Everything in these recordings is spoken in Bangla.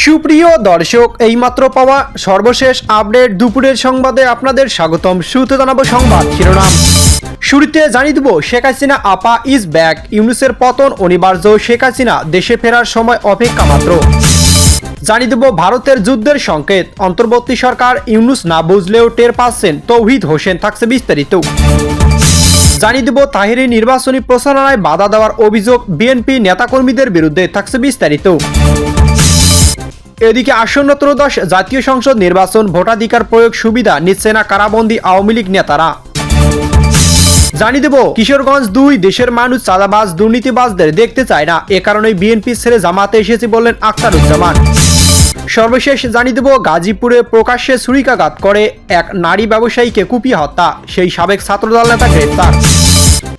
সুপ্রিয় দর্শক, এইমাত্র পাওয়া সর্বশেষ আপডেট দুপুরের সংবাদে আপনাদের স্বাগতম। শুরুতে জানাবো সংবাদ শিরোনাম। শুরুতে জানিয়ে দেব, শেখ হাসিনা আপা ইজ ব্যাক, ইউনূসের পতন অনিবার্য, শেখ হাসিনা দেশে ফেরার সময় অপেক্ষা মাত্র। জানিয়ে দেব ভারতের যুদ্ধের সংকেত, অন্তর্বর্তী সরকার ইউনূস না বুঝলেও টের পাচ্ছেন তৌহিদ হোসেন। থাকছে বিস্তারিত। জানিয়ে দেব তাহিরি নির্বাচনী প্রচারণায় বাধা দেওয়ার অভিযোগ বিএনপি নেতাকর্মীদের বিরুদ্ধে। থাকছে বিস্তারিত। এদিকে আসন্ন ত্রয়োদশ জাতীয় সংসদ নির্বাচন, ভোটাধিকার প্রয়োগ সুবিধা নিচ্ছে না কারাবন্দী আওয়ামী লীগ নেতারা। জানিয়ে দেব কিশোরগঞ্জ 2, দেশের মানুষ চাঁদাবাজ দুর্নীতিবাজদের দেখতে চায় না, এ কারণেই বিএনপি ছেড়ে জামাতে এসেছে বললেন আখতারুজ্জামান। সর্বশেষ জানিয়ে দেব গাজীপুরে প্রকাশ্যে ছুরিকাঘাত করে এক নারী ব্যবসায়ীকে কুপিয়ে হত্যা, সেই সাবেক ছাত্রদল নেতা গ্রেফতার।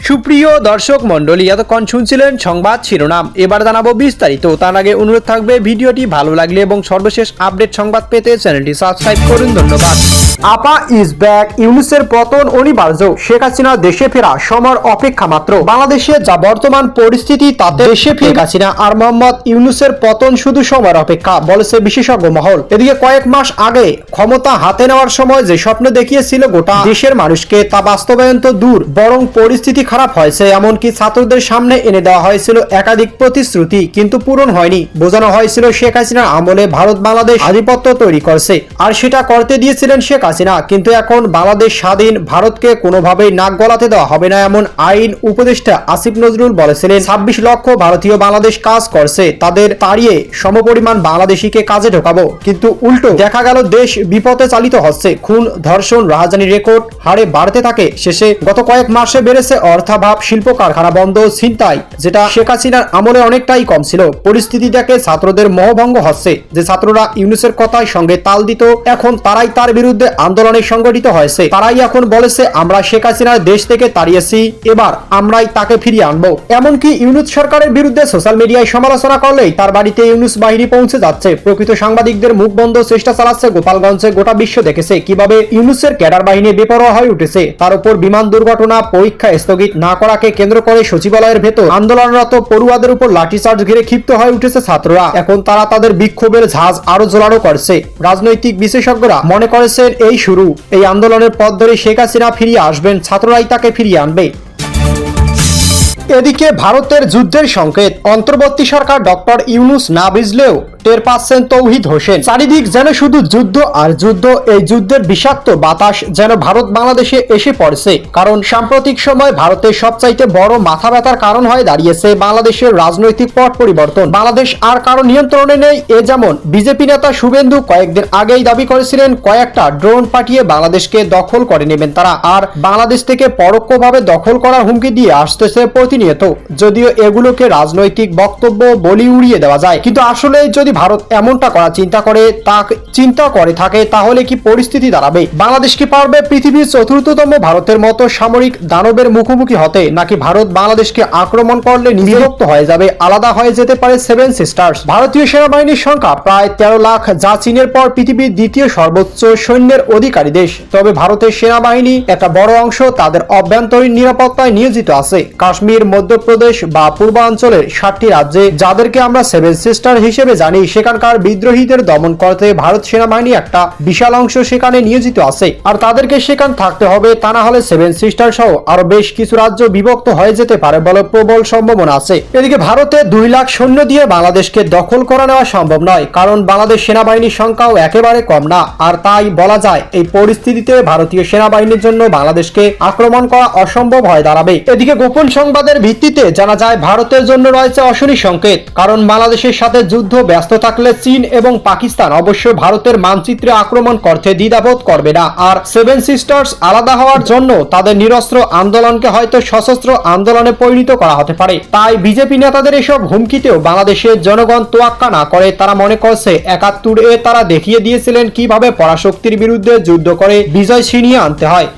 সুপ্রিয় দর্শক মন্ডলী, এতক্ষণ শুনছিলেন সংবাদ শিরোনাম, এবার জানাবো বিস্তারিত। তার আগে অনুরোধ থাকবে ভিডিওটি ভালো লাগলে এবং সর্বশেষ আপডেট সংবাদ পেতে চ্যানেলটি সাবস্ক্রাইব করুন। ধন্যবাদ। আপা ইজ ব্যাক, ইউনূসের পতন অনিবার্য, শেখ হাসিনা দেশে ফেরা সময়ের অপেক্ষা মাত্র। বাংলাদেশে যা বর্তমান পরিস্থিতি তাতে দেশে শেখ হাসিনা আর মোহাম্মদ ইউনূসের পতন শুধু সময়ের অপেক্ষা বলেছে বিশেষজ্ঞ মহল। এদিকে কয়েক মাস আগে ক্ষমতা হাতে নেওয়ার সময় যে স্বপ্ন দেখিয়েছিল গোটা দেশের মানুষকে, তা বাস্তবায়ন তো দূর, বরং পরিস্থিতি খারাপ হয়েছে। এমনকি ছাত্রদের সামনে এনে দেওয়া হয়েছিল একাধিক প্রতিশ্রুতি, কিন্তু পূরণ হয়নি। বোঝানো হয়েছিল শেখ হাসিনার আমলে ভারত বাংলাদেশ আধিপত্য তৈরি করছে, আর সেটা করতে দিয়েছিলেন শেখ হাসিনা। কিন্তু এখন বাংলাদেশ স্বাধীন, ভারতকে কোনোভাবেই নাক গলাতে দেওয়া হবে না, এমন আইন উপদেষ্টা আসিফ নজরুল বলেছিলেন। 26 লক্ষ ভারতীয় বাংলাদেশ কাজ করছে, তাদের তাড়িয়ে সমপরিমাণ বাংলাদেশিকে কাজে ঢোকাবো, কিন্তু উল্টো দেখা গেল দেশ বিপথে চালিত হচ্ছে। খুন, ধর্ষণ, রাজধানী রেকর্ড হারে বাড়তে থাকে। শেষে গত কয়েক মাসে বেড়েছে অর্থাভাব, শিল্প কারখানা বন্ধ, ছিনতাই, যেটা শেখ হাসিনার আমলে অনেকটাই কম ছিল। পরিস্থিতি দেখে ছাত্রদের মোহভঙ্গ হচ্ছে। যে ছাত্ররা ইউনূসের কথায় সঙ্গে তাল দিত, এখন তারাই তার বিরুদ্ধে আন্দোলনে সংগঠিত হয়েছে। তারাই এখন বলেছে আমরা শেখ হাসিনার দেশ থেকে তাড়িয়েছি, এবার আমরাই তাকে ফিরিয়ে আনবো। এমনকি ইউনূস সরকারের বিরুদ্ধে সোশ্যাল মিডিয়ায় সমালোচনা করলেই তার বাড়িতে ইউনূস বাহিনী পৌঁছে যাচ্ছে। প্রকৃত সাংবাদিকদের মুখ বন্ধ চেষ্টা চালাচ্ছে গোপালগঞ্জে। গোটা বিশ্ব দেখেছে কিভাবে ইউনূসের ক্যাডার বাহিনী বেপরোয়া হয়ে উঠেছে। তার উপর বিমান দুর্ঘটনা, পরীক্ষা স্থগিত না করাকে কেন্দ্র করে সচিবালয়ের ভেতর আন্দোলনরত পড়ুয়াদের উপর লাঠিচার্জ ঘিরে ক্ষিপ্ত হয়ে উঠেছে ছাত্ররা। এখন তারা তাদের বিক্ষোভের ঝাঁজ আরো জোরালো করছে। রাজনৈতিক বিশেষজ্ঞরা মনে করেছেন এই শুরু। এই আন্দোলনের পথ ধরে শেখ হাসিনা ফিরিয়ে আসবেন, ছাত্ররাই তাকে ফিরিয়ে আনবে। এদিকে ভারতের যুদ্ধের সংকেত, অন্তর্বর্তী সরকার ডক্টর ইউনূস না বুঝলেও টের পাচ্ছেন তৌহিদ হোসেন। চারিদিক যেন শুধু যুদ্ধ আর যুদ্ধ। এই যুদ্ধের বিষাক্ত বাতাস যেন ভারত বাংলাদেশে এসে পড়ছে, কারণ সাম্প্রতিক সময় ভারতের সবচাইতে বড় মাথা ব্যথার কারণ হয়ে দাঁড়িয়েছে বাংলাদেশের রাজনৈতিক পট পরিবর্তন। বাংলাদেশ আর কারো নিয়ন্ত্রণে নেই। এ যেমন বিজেপি নেতা শুভেন্দু কয়েকদিন আগেই দাবি করেছিলেন কয়েকটা ড্রোন পাঠিয়ে বাংলাদেশকে দখল করে নেবেন তারা, আর বাংলাদেশ থেকে পরোক্ষভাবে দখল করার হুমকি দিয়ে আসতেছে প্রতিনিয়ত। যদিও এগুলোকে রাজনৈতিক বক্তব্য বলি উড়িয়ে দেওয়া যায়, কিন্তু আসলে যদি ভারত এমনটা করার চিন্তা করে থাকে, তাহলে কি পরিস্থিতি দাঁড়াবে? বাংলাদেশ কি পারবে পৃথিবীর চতুর্থতম ভারতের মতো সামরিক দানবের মুখোমুখি হতে, নাকি ভারত বাংলাদেশকে আক্রমণ করলে বিভক্ত হয়ে যাবে, আলাদা হয়ে যেতে পারে সেভেন সিস্টার্স? ভারতীয় সেনাবাহিনীর সংখ্যা প্রায় 13 লাখ, যা চীনের পর পৃথিবীর দ্বিতীয় সর্বোচ্চ সৈন্যের অধিকারী দেশ। তবে ভারতের সেনাবাহিনী একটা বড় অংশ তাদের অভ্যন্তরীণ নিরাপত্তায় নিয়োজিত আছে। কাশ্মীর, মধ্যপ্রদেশ বা পূর্বাঞ্চলের 7টি রাজ্যে, যাদেরকে আমরা সেভেন সিস্টার হিসেবে জানি, সেখানকার বিদ্রোহীদের দমন করতে ভারত সেনাবাহিনী একটা বিশাল অংশ সেখানে নিয়োজিত আছে, আর তাদেরকে সেখানে থাকতে হবে। তা না হলে সেভেন সিস্টার সহ আরো বেশ কিছু রাজ্য বিভক্ত হয়ে যেতে পারে বলে প্রবল সম্ভাবনা আছে। এদিকে ভারতে 2 লাখ সৈন্য দিয়ে বাংলাদেশকে দখল করে নেওয়া সম্ভব নয়, কারণ বাংলাদেশ সেনাবাহিনীর সংখ্যাও একেবারে কম না। আর তাই বলা যায় এই পরিস্থিতিতে ভারতীয় সেনাবাহিনীর জন্য বাংলাদেশকে আক্রমণ করা অসম্ভব হয়ে দাঁড়াবে। এদিকে গোপন সংবাদের ভিত্তিতে জানা যায় ভারতের জন্য রয়েছে অশনি সংকেত, কারণ বাংলাদেশের সাথে যুদ্ধ ব্যস্ত থাকলে চীন এবং পাকিস্তান অবশ্যই ভারতের মানচিত্রে আক্রমণ করতে দ্বিধাবোধ করবে না। আর সেভেন সিস্টার্স আলাদা হওয়ার জন্য তাদের নিরস্ত্র আন্দোলনকে হয়তো সশস্ত্র আন্দোলনে পরিণত করা হতে পারে। তাই বিজেপি নেতাদের এসব হুমকিতেও বাংলাদেশের জনগণ তোয়াক্কা না করে। তারা মনে করছে 71-এ তারা দেখিয়ে দিয়েছিলেন কিভাবে পরাশক্তির বিরুদ্ধে যুদ্ধ করে বিজয় ছিনিয়ে আনতে হয়।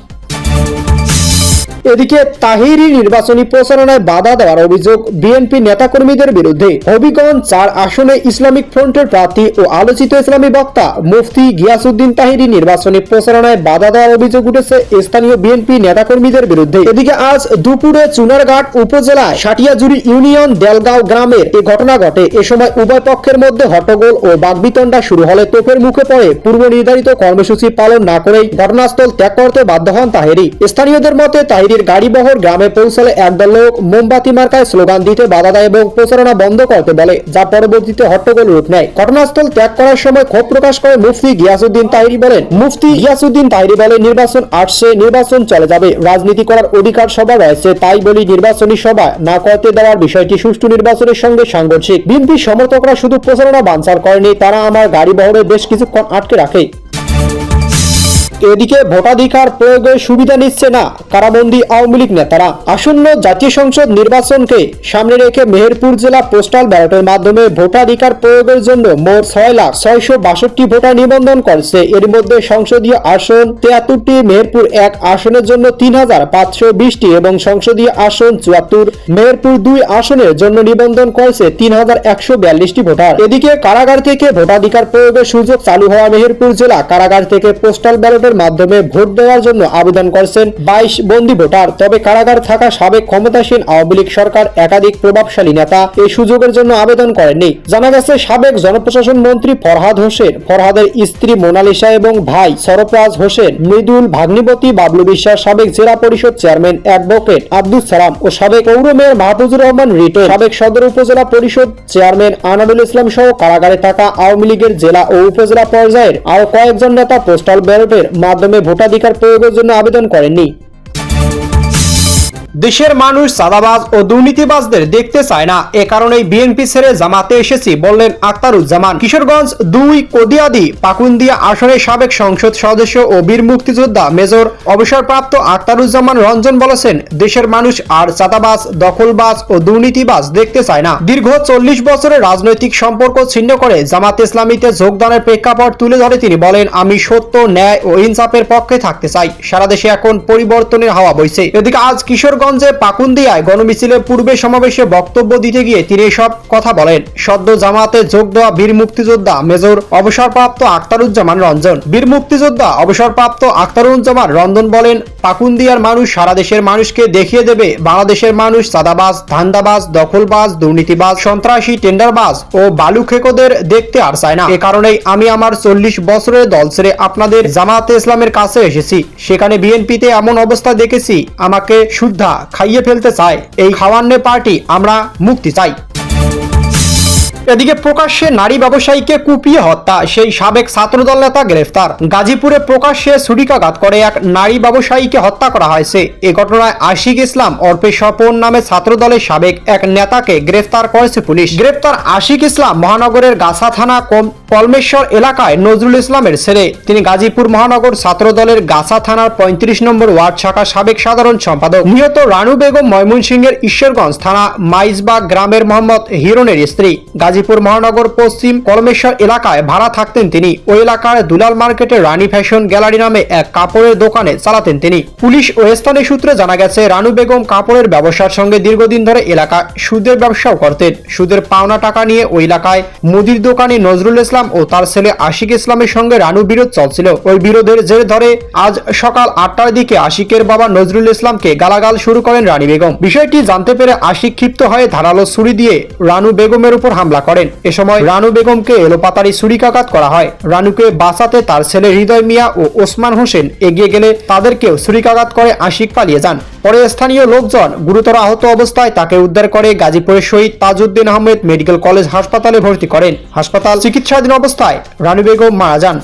এদিকে তাহিরি নির্বাচনী প্রচারণায় বাধা দেওয়ার অভিযোগ বিএনপি নেতাকর্মীদের বিরুদ্ধে। হবিগঞ্জ 4 আসনে ইসলামিক ফ্রন্টের প্রার্থী ও আলোচিত ইসলামী বক্তা মুফতি গিয়াসউদ্দিন তাহিরি নির্বাচনী প্রচারণায় বাধা দেওয়ার অভিযোগ উঠেছে স্থানীয় বিএনপি নেতাকর্মীদের বিরুদ্ধে। এদিকে আজ দুপুরে চুনারঘাট উপজেলায় সাটিয়াজুরি ইউনিয়ন দেলগাঁও গ্রামের এই ঘটনা ঘটে। এ সময় উভয় পক্ষের মধ্যে হট্টগোল ও বাকবিতণ্ডা শুরু হলে তোপের মুখে পড়ে পূর্ব নির্ধারিত কর্মসূচি পালন না করেই ঘটনাস্থল ত্যাগ করতে বাধ্য হন তাহিরি। স্থানীয়দের মতে তাহিরির গাড়িবহর গ্রামে পৌঁছালে একদল লোক মোমবাতি মার্কায় স্লোগান দিতে বাধা দেয় এবং প্রচারণা বন্ধ করতে বলে, যা পরবর্তীতে হট্টগোল রূপ নেয়। ঘটনাস্থল ত্যাগ করার সময় ক্ষোভ প্রকাশ করে মুফতি গিয়াসউদ্দিন তাহিরি বলেন, নির্বাচন আসছে, নির্বাচন চলে যাবে, রাজনীতি করার অধিকার সবার রয়েছে, তাই বলি নির্বাচনী সভা না করতে দেওয়ার বিষয়টি সুষ্ঠু নির্বাচনের সঙ্গে সাংঘর্ষিক। বিএনপি সমর্থকরা শুধু প্রচারণা বানচাল করেনি, তারা আমার গাড়ি বহরে বেশ কিছুক্ষণ আটকে রাখে। এদিকে ভোটাধিকার প্রয়োগের সুবিধা নিচ্ছে না কারাবন্দী আওয়ামী লীগ নেতারা। আসন্ন জাতীয় সংসদ নির্বাচনকে সামনে রেখে মেহেরপুর জেলা পোস্টাল ব্যালটের মাধ্যমে ভোটাধিকার প্রয়োগের জন্য মোট 6,662,000 ভোটার নিবন্ধন করেছে। এর মধ্যে সংসদীয় আসন 73টি, মেহেরপুর 1 আসনের জন্য 3,520টি এবং সংসদীয় আসন 74, মেহেরপুর 2 আসনের জন্য নিবন্ধন করেছে 3,142টি ভোটার। এদিকে কারাগার থেকে ভোটাধিকার প্রয়োগের সুযোগ চালু হওয়া মেহেরপুর জেলা কারাগার থেকে পোস্টাল ব্যালটের মাধ্যমে ভোট দেওয়ার জন্য আবেদন করেছেন 22 বন্দী ভোটার। তবে কারাগার থাকা সাবেক ক্ষমতাসীন আওয়ামী লীগ সরকার একাধিক প্রভাবশালী নেতা এই সুযোগের জন্য আবেদন করেননি। জানা গেছে সাবেক জনপ্রশাসন মন্ত্রী ফরহাদ হোসেন, ফরহাদের স্ত্রী মোনালিসা এবং ভাই সরফরাজ হোসেন, মৃদুল, ভাগ্নিপতি বাবলু বিশ্বাস, সাবেক জেলা পরিষদ চেয়ারম্যান অ্যাডভোকেট আব্দুল সালাম ও সাবেক পৌর মেয়র মাহফুজুর রহমান রিটন, সাবেক সদর উপজেলা পরিষদ চেয়ারম্যান আনাদুল ইসলাম সহ কারাগারে থাকা আওয়ামী লীগের জেলা ও উপজেলা পর্যায়ের আরো কয়েকজন নেতা পোস্টাল ব্যালটের মাধ্যমে ভোটাধিকার প্রয়োগের জন্য আবেদন করেননি। দেশের মানুষ চাঁদাবাজ ও দুর্নীতিবাজদের দেখতে চায় না, এ কারণেই বিএনপি ছেড়ে জামাতে এসেছি বললেন আখতারুজ্জামান। কিশোরগঞ্জ 2 কদিয়াদি পাকুন্দিয়া আসনের সাবেক সংসদ সদস্য ও বীর মুক্তিযোদ্ধা মেজর অবসরপ্রাপ্ত আখতারুজ্জামান রঞ্জন বলেছেন, দেশের মানুষ আর চাঁদাবাজ, দখলবাজ ও দুর্নীতিবাজ দেখতে চায় না। দীর্ঘ 40 বছরের রাজনৈতিক সম্পর্ক ছিন্ন করে জামাতে ইসলামীতে যোগদানের প্রেক্ষাপট তুলে ধরে তিনি বলেন, আমি সত্য, ন্যায় ও ইনসাফের পক্ষে থাকতে চাই। সারা দেশে এখন পরিবর্তনের হাওয়া বইছে। এদিকে আজ কিশোরগঞ্জে পাকুন্দিয়ায় গণমিছিলের পূর্বে সমাবেশে বক্তব্য দিতে গিয়ে তিনি এসব কথা বলেন। সদ্য জামাতে যোগ দেওয়া বীর মুক্তিযোদ্ধা মেজর অবসরপ্রাপ্ত আখতারুজ্জামান রঞ্জন। বীর মুক্তিযোদ্ধা অবসরপ্রাপ্ত আখতারুজ্জামান রঞ্জন বলেন, পাকুন্দিয়ার মানুষ সারা দেশের মানুষকে দেখিয়ে দেবে বাংলাদেশের মানুষ চাঁদাবাজ, ধান্দাবাজ, দখলবাজ, দুর্নীতিবাজ, সন্ত্রাসী, টেন্ডারবাজ ও বালু খেকোদের দেখতে আর চায় না। এ কারণেই আমি আমার 40 বছরের দল ছেড়ে আপনাদের জামাতে ইসলামের কাছে এসেছি। সেখানে বিএনপিতে এমন অবস্থা দেখেছি, আমাকে শুদ্ধা খাইয়ে ফেলতে চায়। এই খাওয়ান্নে পার্টি, আমরা মুক্তি চাই। এদিকে প্রকাশ্যে নারী ব্যবসায়ীকে কুপিয়ে হত্যা, সেই সাবেক ছাত্রদল নেতা গ্রেফতার। গাজীপুরে প্রকাশ্যে ছুরিকাঘাত করে এক নারী ব্যবসায়ীকে হত্যা করা হয়েছে। এ ঘটনায় আশিক ইসলাম ওরফে স্বপন নামে ছাত্রদলের সাবেক এক নেতাকে গ্রেফতার করেছে পুলিশ। গ্রেফতার আশিক ইসলাম মহানগরের গাছা থানা কলমেশ্বর এলাকায় নজরুল ইসলামের ছেলে। তিনি গাজীপুর মহানগর ছাত্রদলের গাছা থানার 35 নম্বর ওয়ার্ড শাখার সাবেক সাধারণ সম্পাদক। নিহত রানু বেগম ময়মনসিংহের ঈশ্বরগঞ্জ থানা মাইজবাগ গ্রামের মোহাম্মদ হিরনের স্ত্রী। গাজীপুর মহানগর পশ্চিম কলমেশ্বর এলাকায় ভাড়া থাকতেন তিনি। ওই এলাকার দুলাল মার্কেটে রানী ফ্যাশন গ্যালারি নামে এক কাপড়ের দোকানে চালাতেন তিনি। পুলিশ ও স্থানীয় সূত্রে জানা গেছে, রানু বেগম কাপড়ের ব্যবসার সঙ্গে দীর্ঘদিন ধরে এলাকায় সুদের ব্যবসাও করতেন। সুদের পাওনা টাকা নিয়ে ওই এলাকায় মুদির দোকানি নজরুল ইসলাম ও তার ছেলে আশিক ইসলামের সঙ্গে রানু বিরোধ চলছিল। ওই বিরোধের জের ধরে আজ সকাল 8টার দিকে আশিকের বাবা নজরুল ইসলামকে গালাগাল শুরু করেন রানী বেগম। বিষয়টি জানতে পেরে আশিক ক্ষিপ্ত হয়ে ধারালো ছুরি দিয়ে রানু বেগমের উপর হামলা করেন। এ সময় রানু বেগমকে এলোপাতাড়ি ছুরিকাঘাত করা হয়। রানুকে বাঁচাতে তার ছেলে হৃদয় মিয়া ও ওসমান হোসেন এগিয়ে গেলে তাদেরকেও ছুরিকাঘাত করে আশিক পালিয়ে যান। পরে স্থানীয় লোকজন গুরুতর আহত অবস্থায় তাকে উদ্ধার করে গাজীপুরের শহীদ তাজউদ্দিন আহমেদ মেডিকেল কলেজ হাসপাতালে ভর্তি করেন। হাসপাতাল চিকিৎসাধীন অবস্থায় রানু বেগম মারা যান।